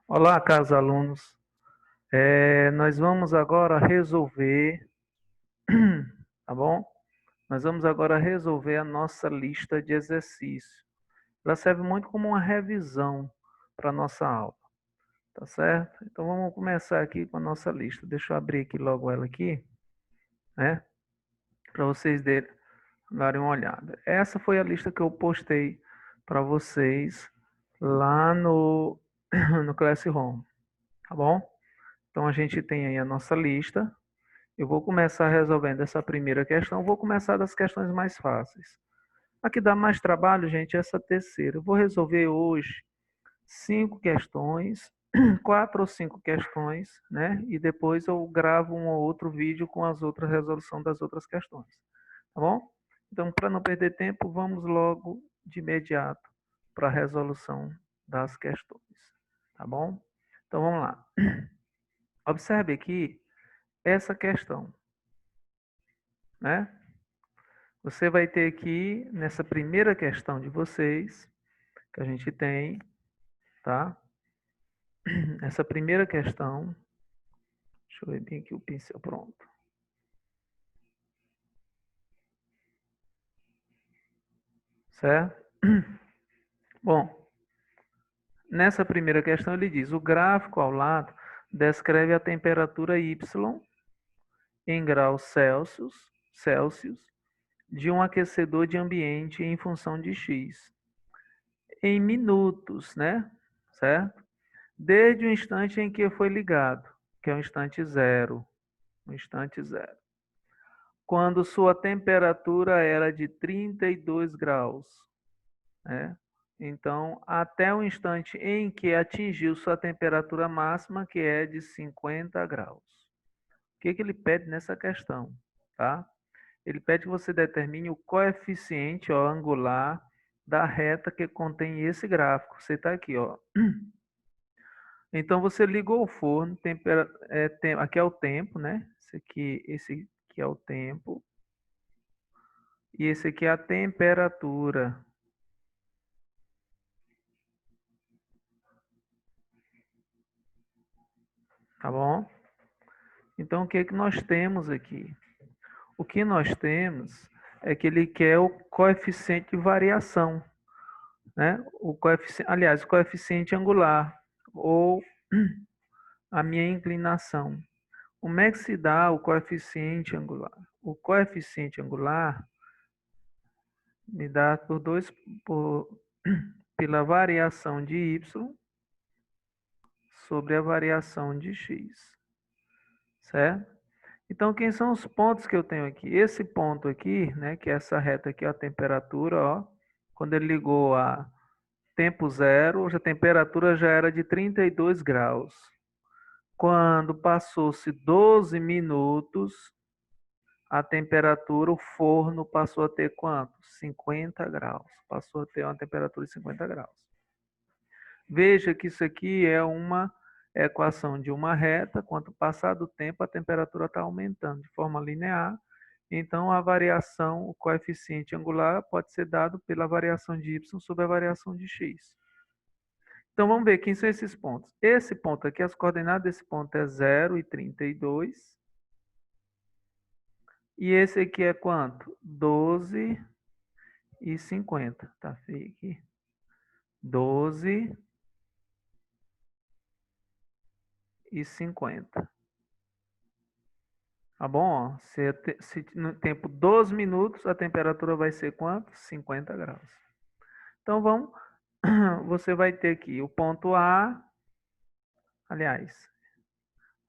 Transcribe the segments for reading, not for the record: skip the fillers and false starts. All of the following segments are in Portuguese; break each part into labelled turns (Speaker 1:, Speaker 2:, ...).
Speaker 1: Olá, caros alunos. Nós vamos agora resolver, tá bom? Nós vamos agora resolver a nossa lista de exercícios. Ela serve muito como uma revisão para a nossa aula, tá certo? Então vamos começar aqui com a nossa lista. Deixa eu abrir aqui logo ela aqui, né? Para vocês darem uma olhada. Essa foi a lista que eu postei para vocês lá no Classroom, tá bom? Então a gente tem aí a nossa lista. Eu vou começar resolvendo essa primeira questão, vou começar das questões mais fáceis. A que dá mais trabalho, gente, é essa terceira. Eu vou resolver hoje 5 questões, 4 ou 5 questões, né? E depois eu gravo um ou outro vídeo com as outras resolução das outras questões, tá bom? Então, para não perder tempo, vamos logo de imediato para a resolução das questões, tá bom? Então, vamos lá. Observe aqui essa questão, né? Você vai ter aqui, nessa primeira questão de vocês, que a gente tem, tá? Essa primeira questão, deixa eu ver bem aqui o pincel, pronto. Certo? Bom, nessa primeira questão ele diz, o gráfico ao lado descreve a temperatura Y em graus Celsius de um aquecedor de ambiente em função de X. Em minutos, né? Certo? Desde o instante em que foi ligado, que é o instante zero. O instante zero. Quando sua temperatura era de 32 graus, né? Então, até o instante em que atingiu sua temperatura máxima, que é de 50 graus. O que ele pede nessa questão? Tá? Ele pede que você determine o coeficiente angular da reta que contém esse gráfico. Você está aqui, ó. Então, você ligou o forno, aqui é o tempo, né? Esse aqui é o tempo. E esse aqui é a temperatura. Tá bom? Então, o que é que nós temos aqui? O que nós temos é que ele quer o coeficiente de variação, né? Aliás, o coeficiente angular, ou a minha inclinação. Como é que se dá o coeficiente angular? O coeficiente angular me dá pela variação de y sobre a variação de x, certo? Então, quem são os pontos que eu tenho aqui? Esse ponto aqui, né, que é essa reta aqui, a temperatura, ó, quando ele ligou a tempo zero, a temperatura já era de 32 graus. Quando passou-se 12 minutos, a temperatura, o forno passou a ter quanto? 50 graus. Passou a ter uma temperatura de 50 graus. Veja que isso aqui é uma equação de uma reta, quanto passar do tempo, a temperatura está aumentando de forma linear. Então, a variação, o coeficiente angular, pode ser dado pela variação de y sobre a variação de x. Então, vamos ver quem são esses pontos. Esse ponto aqui, as coordenadas desse ponto é 0 e 32. E esse aqui é quanto? 12 e 50. Tá feio aqui. 12 e 50. Tá bom? Se no tempo 12 minutos, a temperatura vai ser quanto? 50 graus. Então, você vai ter aqui o ponto A, aliás,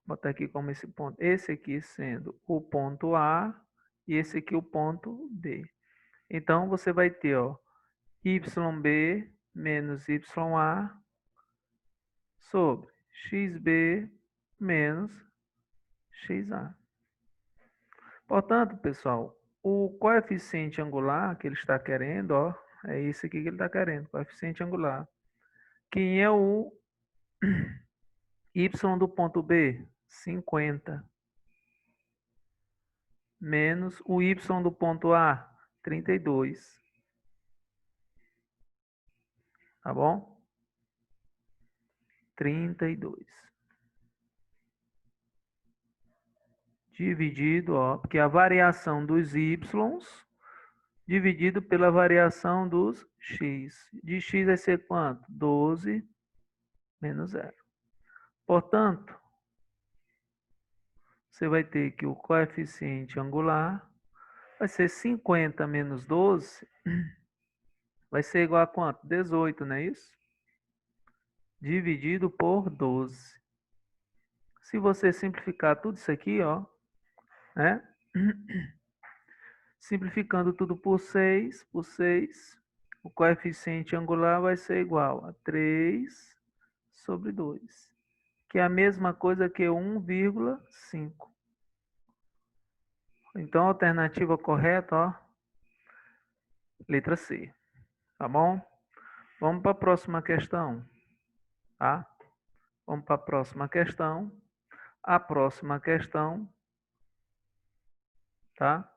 Speaker 1: vou botar aqui como esse ponto. Esse aqui sendo o ponto A e esse aqui o ponto B. Então, você vai ter, ó, YB menos YA sobre XB menos XA. Portanto, pessoal, o coeficiente angular que ele está querendo, ó, é esse aqui que ele está querendo, coeficiente angular. Quem é o Y do ponto B? 50. Menos o Y do ponto A? 32. Tá bom? 32. Dividido, ó, porque a variação dos y dividido pela variação dos x. De x vai ser quanto? 12 menos 0. Portanto, você vai ter que o coeficiente angular vai ser 50 menos 12, vai ser igual a quanto? 18, não é isso? Dividido por 12. Se você simplificar tudo isso aqui, ó, né? Simplificando tudo por 6, o coeficiente angular vai ser igual a 3 sobre 2, que é a mesma coisa que 1,5. Então, a alternativa correta, ó, letra C, tá bom? Vamos para a próxima questão, tá? Vamos para a próxima questão. A próxima questão, tá?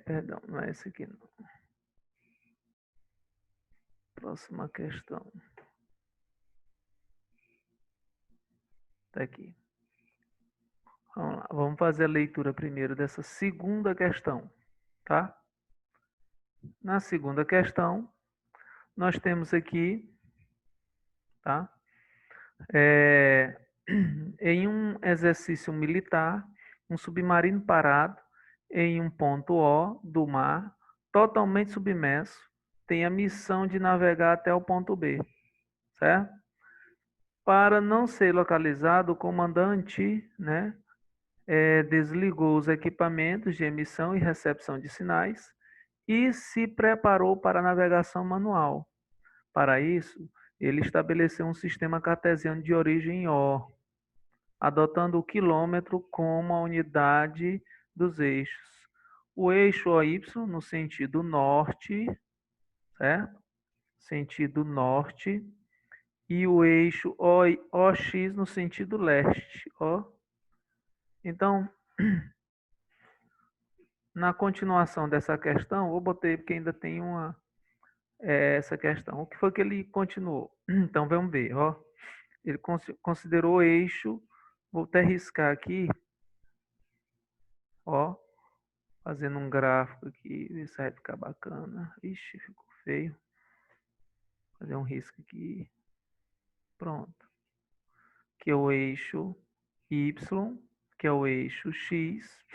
Speaker 1: Perdão, não é esse aqui não. Próxima questão. Tá aqui. Vamos lá, vamos fazer a leitura primeiro dessa segunda questão, tá? Na segunda questão, nós temos aqui, tá? Em um exercício militar, um submarino parado em um ponto O do mar, totalmente submerso, tem a missão de navegar até o ponto B, certo? Para não ser localizado, o comandante, né, desligou os equipamentos de emissão e recepção de sinais e se preparou para a navegação manual. Para isso, ele estabeleceu um sistema cartesiano de origem O, adotando o quilômetro como a unidade dos eixos. O eixo OY no sentido norte, certo? Sentido norte, e o eixo OX no sentido leste, ó. Então, na continuação dessa questão, eu botei porque ainda tem essa questão. O que foi que ele continuou? Então, vamos ver, ó. Ele considerou o eixo, vou até riscar aqui, ó, fazendo um gráfico aqui, ver se vai ficar bacana. Ixi, ficou feio. Fazer um risco aqui. Pronto. Que é o eixo Y, que é o eixo X.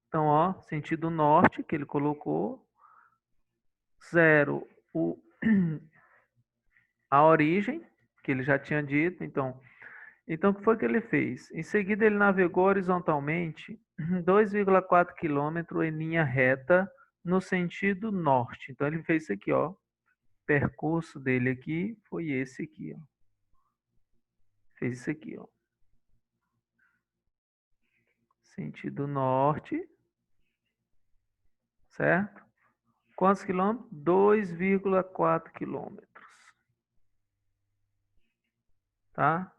Speaker 1: Então, ó, sentido norte, que ele colocou. 0, a origem, que ele já tinha dito. Então, o que foi que ele fez? Em seguida, ele navegou horizontalmente 2,4 km em linha reta no sentido norte. Então, ele fez isso aqui, ó. O percurso dele aqui foi esse aqui, ó. Fez isso aqui, ó. Sentido norte, certo? Quantos quilômetros? 2,4 quilômetros. Tá?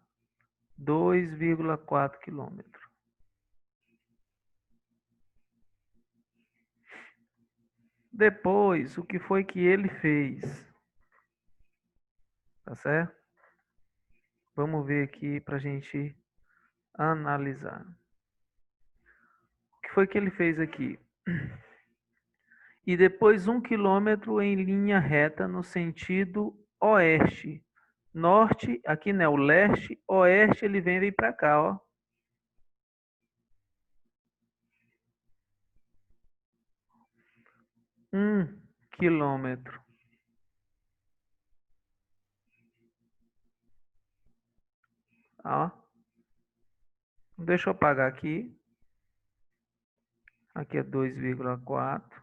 Speaker 1: 2,4 quilômetros. Depois, o que foi que ele fez? Tá certo? Vamos ver aqui para a gente analisar. O que foi que ele fez aqui? E depois 1 quilômetro em linha reta no sentido oeste. Norte, aqui não é o leste, oeste ele vem para cá, ó. 1 quilômetro. Ó. Deixa eu apagar aqui. Aqui é 2,4.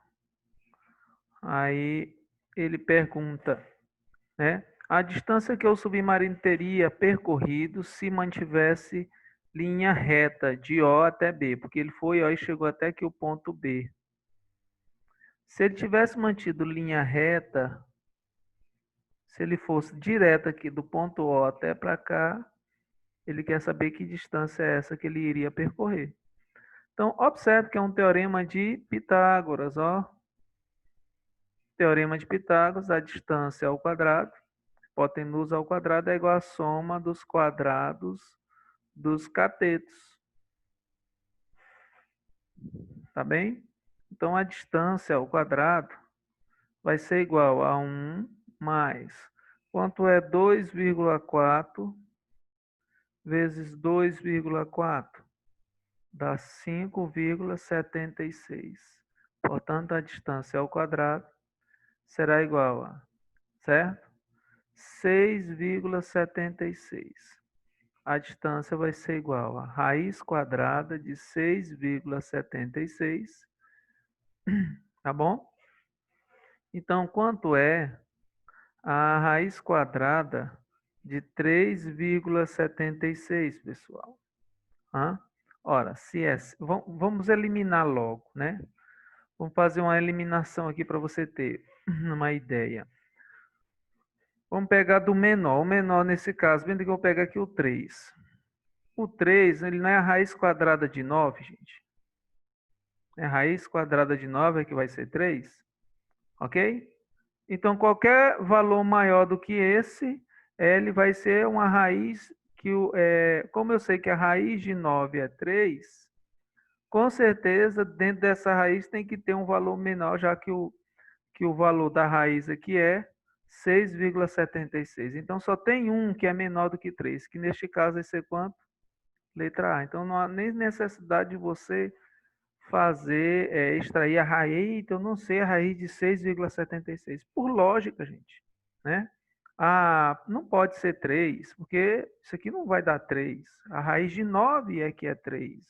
Speaker 1: Aí ele pergunta, né? A distância que o submarino teria percorrido se mantivesse linha reta de O até B, porque ele foi ó, e chegou até aqui o ponto B. Se ele tivesse mantido linha reta, se ele fosse direto aqui do ponto O até para cá, ele quer saber que distância é essa que ele iria percorrer. Então, observe que é um teorema de Pitágoras, ó. Teorema de Pitágoras, a distância ao quadrado hipotenusa ao quadrado é igual à soma dos quadrados dos catetos. Tá bem? Então, a distância ao quadrado vai ser igual a 1 mais. Quanto é 2,4 vezes 2,4? Dá 5,76. Portanto, a distância ao quadrado será igual a, certo? 6,76. A distância vai ser igual a raiz quadrada de 6,76. Tá bom? Então, quanto é a raiz quadrada de 3,76, pessoal? Ora, se é... Vamos eliminar logo, né? Vamos fazer uma eliminação aqui para você ter uma ideia. Vamos pegar do menor. O menor, nesse caso, vendo que eu vou pegar aqui o 3. O 3, ele não é a raiz quadrada de 9, gente. A raiz quadrada de 9 é que vai ser 3. Ok? Então, qualquer valor maior do que esse, ele vai ser uma raiz que, como eu sei que a raiz de 9 é 3, com certeza, dentro dessa raiz tem que ter um valor menor, já que o valor da raiz aqui é 6,76. Então, só tem um que é menor do que 3, que neste caso vai ser quanto? Letra A. Então, não há nem necessidade de você extrair a raiz, então não sei a raiz de 6,76. Por lógica, gente, né? Não pode ser 3, porque isso aqui não vai dar 3. A raiz de 9 é que é 3,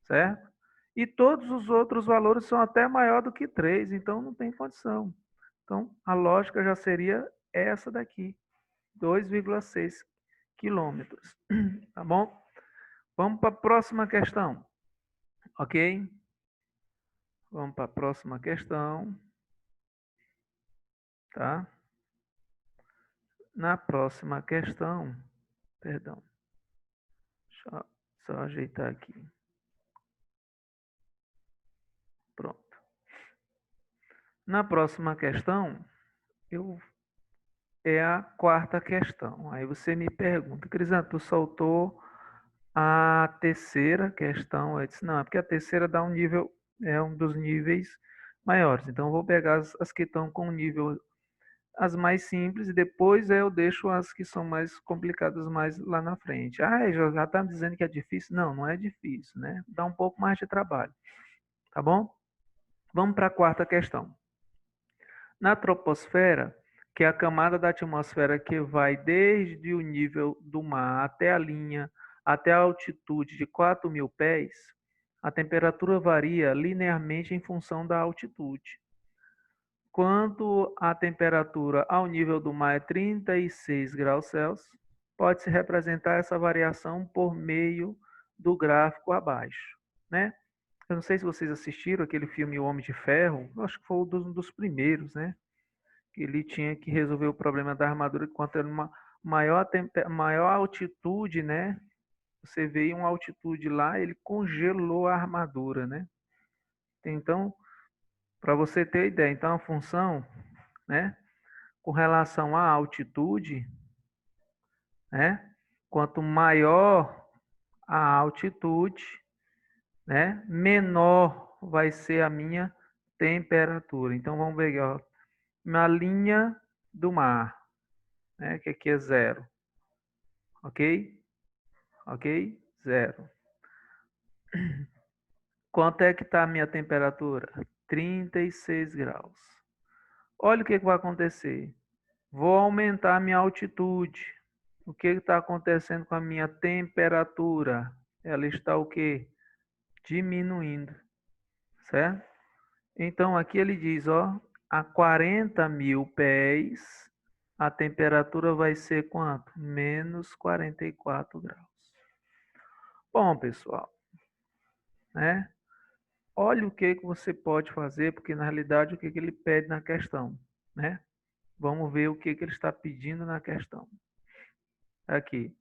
Speaker 1: certo? E todos os outros valores são até maior do que 3, então não tem condição. Então, a lógica já seria essa daqui, 2,6 quilômetros, tá bom? Vamos para a próxima questão, ok? Vamos para a próxima questão, tá? Na próxima questão, perdão, deixa eu só ajeitar aqui. Pronto. Na próxima questão, é a quarta questão. Aí você me pergunta, Crisanto, tu soltou a terceira questão? Eu disse, não, é porque a terceira dá um nível, é um dos níveis maiores. Então, eu vou pegar as que estão com nível, as mais simples, e depois eu deixo as que são mais complicadas mais lá na frente. Já está me dizendo que é difícil? Não, não é difícil, né? Dá um pouco mais de trabalho, tá bom? Vamos para a quarta questão. Na troposfera, que é a camada da atmosfera que vai desde o nível do mar até a linha, até a altitude de 4.000 pés, a temperatura varia linearmente em função da altitude. Quando a temperatura ao nível do mar é 36 graus Celsius, pode-se representar essa variação por meio do gráfico abaixo, né? Eu não sei se vocês assistiram aquele filme O Homem de Ferro, acho que foi um dos primeiros, né? Que ele tinha que resolver o problema da armadura quanto era uma maior altitude, né? Você veio uma altitude lá, ele congelou a armadura, né? Então, para você ter ideia, então a função, né, com relação à altitude, né, quanto maior a altitude, né, menor vai ser a minha temperatura. Então vamos ver, ó, na linha do mar, né, que aqui é 0. Ok? Ok? 0. Quanto é que está a minha temperatura? 36 graus. Olha o que vai acontecer. Vou aumentar a minha altitude. O que está acontecendo com a minha temperatura? Ela está o quê? Diminuindo. Certo? Então, aqui ele diz, ó, a 40.000 pés, a temperatura vai ser quanto? Menos 44 graus. Bom, pessoal, né? Olha o que você pode fazer, porque na realidade o que ele pede na questão, né? Vamos ver o que ele está pedindo na questão. Aqui.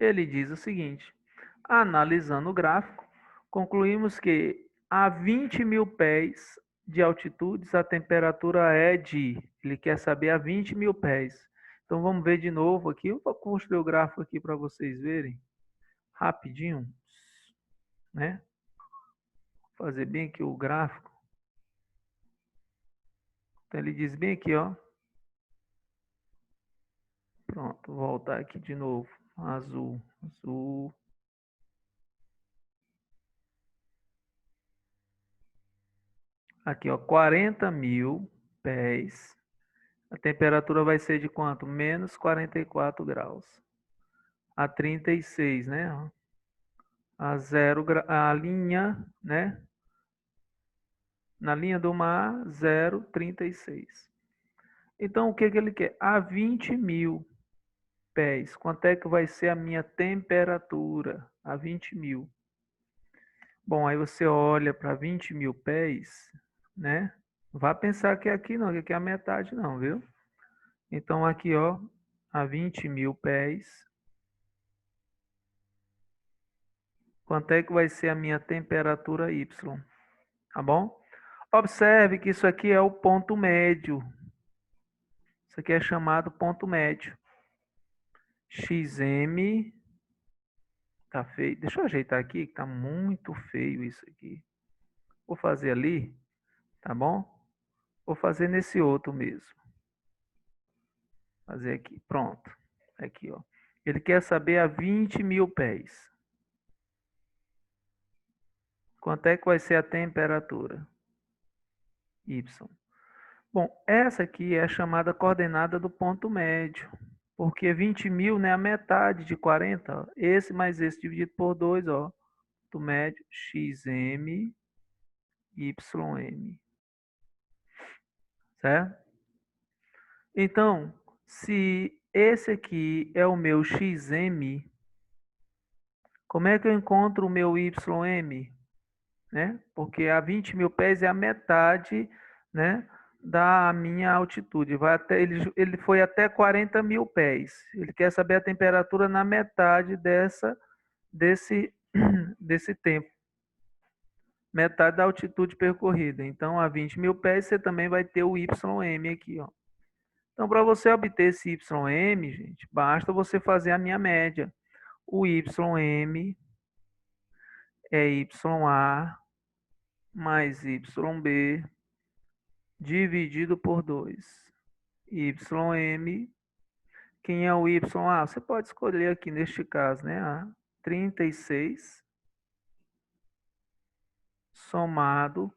Speaker 1: Ele diz o seguinte, analisando o gráfico, concluímos que a 20.000 pés de altitudes a temperatura é de Ele quer saber a 20 mil pés. Então vamos ver de novo aqui. Eu vou construir o gráfico aqui para vocês verem rapidinho, né? Vou fazer bem aqui o gráfico. Então ele diz bem aqui, ó. Pronto, vou voltar aqui de novo. Azul, azul. Aqui, ó, 40 mil pés. A temperatura vai ser de quanto? Menos 44 graus. A 36, né? A 0, a linha, né? Na linha do mar, 0,36. Então, o que que ele quer? A 20 mil pés. Quanto é que vai ser a minha temperatura? A 20 mil. Bom, aí você olha para 20 mil pés, né? Não vai pensar que é aqui não, que aqui é a metade não, viu? Então, aqui, ó, a 20 mil pés. Quanto é que vai ser a minha temperatura Y? Tá bom? Observe que isso aqui é o ponto médio. Isso aqui é chamado ponto médio. XM. Tá feio. Deixa eu ajeitar aqui, que tá muito feio isso aqui. Vou fazer ali, tá bom? Vou fazer nesse outro mesmo. Fazer aqui, pronto. Aqui, ó. Ele quer saber a 20 mil pés. Quanto é que vai ser a temperatura? Y. Bom, essa aqui é a chamada coordenada do ponto médio. Porque 20 mil, né, a metade de 40. Ó. Esse mais esse dividido por 2, ó. Ponto médio, XM, YM. Certo? Então, se esse aqui é o meu XM, como é que eu encontro o meu YM? Né? Porque a 20 mil pés é a metade, né, da minha altitude. Ele foi até 40 mil pés. Ele quer saber a temperatura na metade desse, desse tempo. Metade da altitude percorrida. Então, a 20 mil pés, você também vai ter o YM aqui, ó. Então, para você obter esse YM, gente, basta você fazer a minha média. O YM é YA mais YB dividido por 2. YM, quem é o YA? Você pode escolher aqui neste caso, né? 36 somado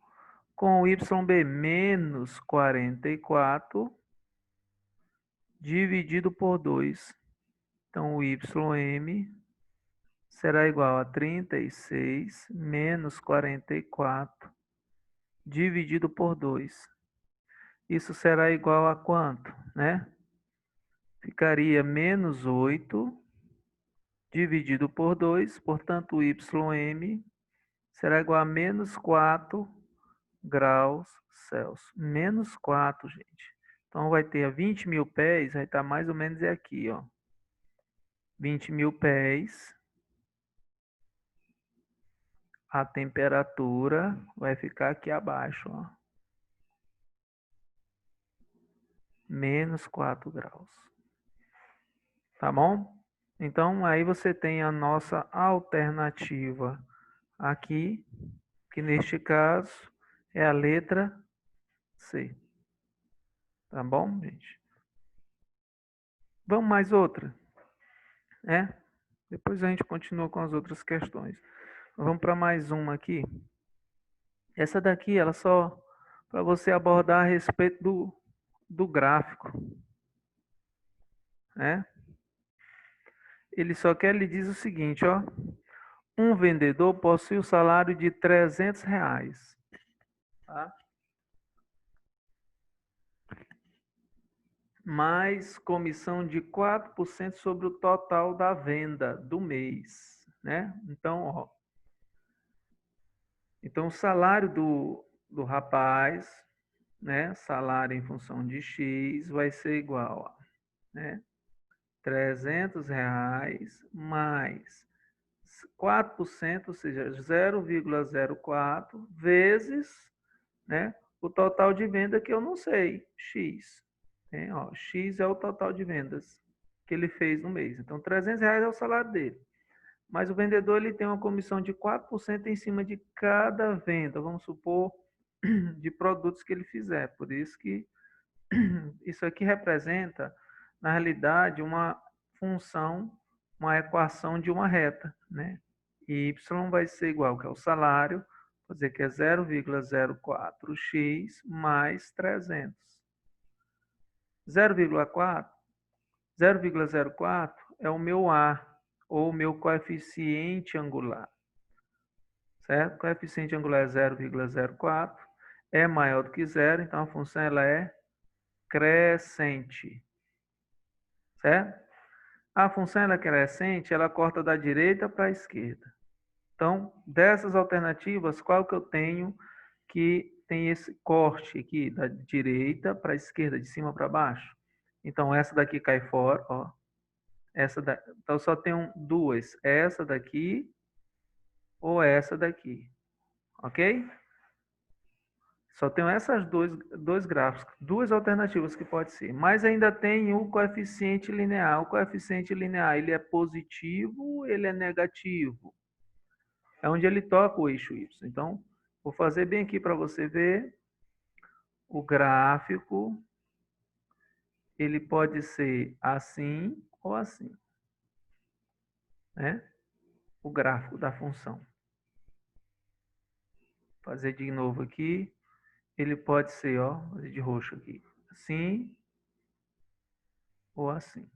Speaker 1: com o YB menos 44 dividido por 2. Então, o YM será igual a 36 menos 44 dividido por 2. Isso será igual a quanto, né? Ficaria menos 8 dividido por 2, portanto, o YM será igual a menos 4 graus Celsius. Menos 4, gente. Então, vai ter 20 mil pés, vai estar mais ou menos aqui, ó. 20 mil pés. A temperatura vai ficar aqui abaixo, ó. Menos 4 graus. Tá bom? Então, aí você tem a nossa alternativa aqui, que neste caso é a letra C. Tá bom, gente? Vamos mais outra, né? Depois a gente continua com as outras questões. Vamos para mais uma aqui. Essa daqui, ela só para você abordar a respeito do gráfico, né? Ele só quer lhe dizer o seguinte, ó. Um vendedor possui o salário de R$300, tá? Mais comissão de 4% sobre o total da venda do mês, né? Então, ó. Então, o salário do rapaz, né? Salário em função de X vai ser igual a, né? R$300 mais 4%, ou seja, 0,04 vezes, né, o total de venda que eu não sei, X. Hein? Ó, X é o total de vendas que ele fez no mês. Então, R$ 300 é o salário dele. Mas o vendedor ele tem uma comissão de 4% em cima de cada venda, vamos supor, de produtos que ele fizer. Por isso que isso aqui representa, na realidade, uma função, uma equação de uma reta, né? Y vai ser igual que é o salário, vou dizer que é 0,04x mais 300. 0,04 é o meu A, ou o meu coeficiente angular, certo? O coeficiente angular é 0,04, é maior do que zero, então a função ela é crescente, certo? A função ela é crescente, ela corta da direita para a esquerda. Então, dessas alternativas, qual que eu tenho que tem esse corte aqui da direita para a esquerda, de cima para baixo? Então, essa daqui cai fora, ó. Então, só tenho duas, essa daqui ou essa daqui, ok? Só tenho essas dois gráficos, duas alternativas que pode ser. Mas ainda tem o coeficiente linear. O coeficiente linear, ele é positivo, ele é negativo. É onde ele toca o eixo Y. Então, vou fazer bem aqui para você ver. O gráfico, ele pode ser assim ou assim, né? O gráfico da função. Vou fazer de novo aqui. Ele pode ser, ó, vou fazer de roxo aqui, assim ou assim.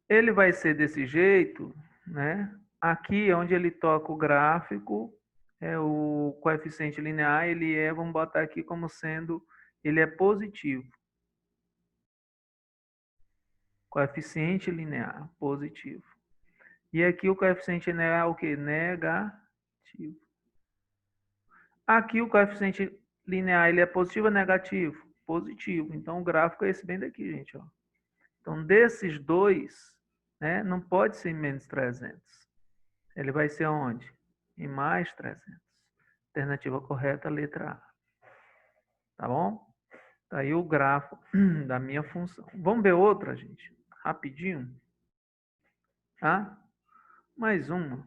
Speaker 1: Ele vai ser desse jeito, né? Aqui onde ele toca o gráfico, é o coeficiente linear, ele é, vamos botar aqui como sendo, ele é positivo. Coeficiente linear, positivo. E aqui o coeficiente linear é o que? Negativo. Aqui o coeficiente linear, ele é positivo ou negativo? Positivo. Então o gráfico é esse bem daqui, gente, ó. Então desses dois, né, não pode ser menos 300. Ele vai ser onde? Em mais 300. Alternativa correta, letra A. Tá bom? Tá aí o grafo da minha função. Vamos ver outra, gente? Rapidinho. Tá? Mais uma.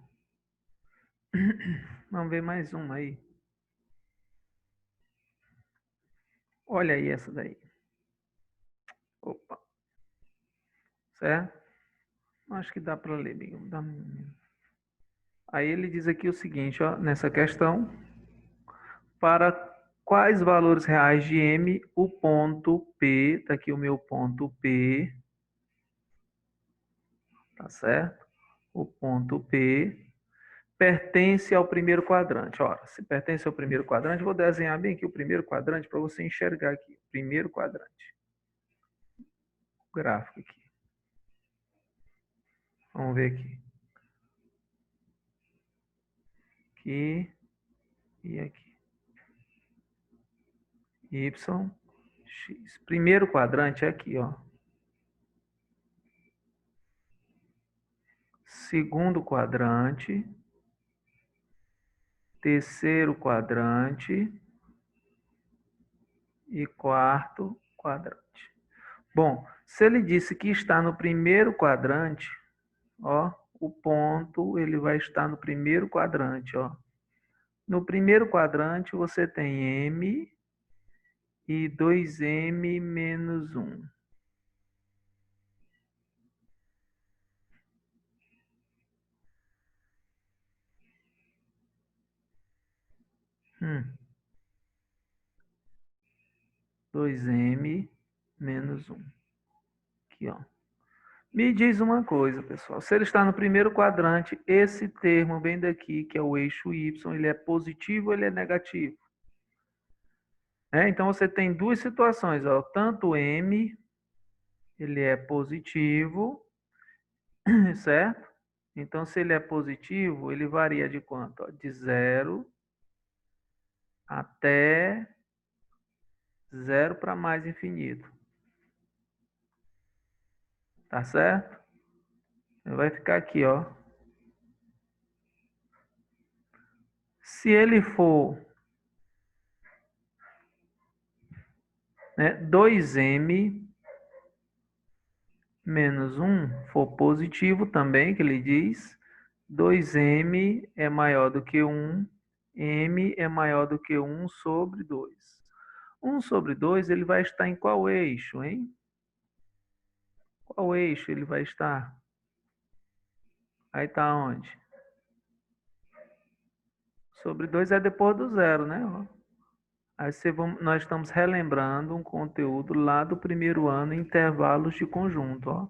Speaker 1: Vamos ver mais uma aí. Olha aí essa daí. Opa. Certo? Acho que dá para ler bem. Aí ele diz aqui o seguinte, ó, nessa questão. Para quais valores reais de M o ponto P, tá aqui o meu ponto P, tá certo? O ponto P pertence ao primeiro quadrante. Ora, se pertence ao primeiro quadrante, vou desenhar bem aqui o primeiro quadrante para você enxergar aqui. Primeiro quadrante. O gráfico aqui. Vamos ver aqui. Aqui e aqui. Y, X. Primeiro quadrante é aqui, ó. Segundo quadrante. Terceiro quadrante. E quarto quadrante. Bom, se ele disse que está no primeiro quadrante, ó, o ponto ele vai estar no primeiro quadrante, ó. No primeiro quadrante você tem M e 2M menos 1. Hum. 2M menos 1. Aqui, ó. Me diz uma coisa, pessoal. Se ele está no primeiro quadrante, esse termo bem daqui, que é o eixo Y, ele é positivo ou ele é negativo? Então, você tem duas situações. Ó. Tanto M, ele é positivo, certo? Então, se ele é positivo, ele varia de quanto? Ó? De 0 até 0 para mais infinito. Tá certo? Vai ficar aqui, ó. Se ele for né, 2m menos 1 for positivo também, que ele diz, 2m é maior do que 1, m é maior do que 1 sobre 2. 1 sobre 2, ele vai estar em qual eixo, hein? Qual eixo ele vai estar? Aí está onde? Sobre 2 é depois do zero, né? Aí nós estamos relembrando um conteúdo lá do primeiro ano, intervalos de conjunto, ó.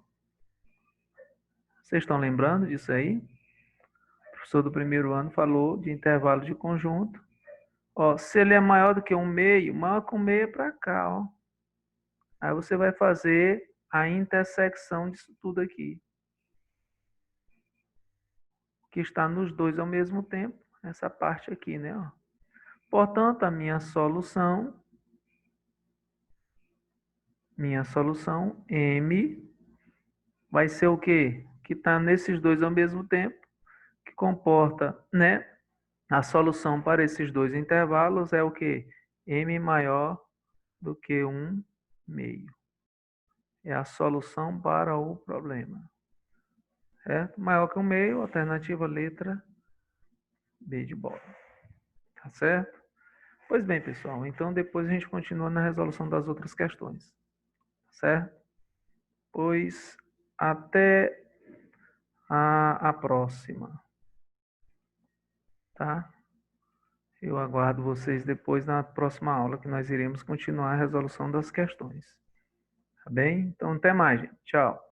Speaker 1: Vocês estão lembrando disso aí? O professor do primeiro ano falou de intervalo de conjunto. Ó, se ele é maior do que 1/2, maior que 1/2 é para cá, ó. Aí você vai fazer a intersecção disso tudo aqui, que está nos dois ao mesmo tempo, essa parte aqui, né? Ó. Portanto, a minha solução M vai ser o quê? Que está nesses dois ao mesmo tempo, que comporta, né? A solução para esses dois intervalos é o quê? M maior do que 1/2. É a solução para o problema. Certo? Maior que 1/2, alternativa letra B de bola. Tá certo? Pois bem, pessoal, então depois a gente continua na resolução das outras questões. Certo? Pois até a próxima. Tá? Eu aguardo vocês depois na próxima aula, que nós iremos continuar a resolução das questões. Tá bem? Então, até mais, gente. Tchau.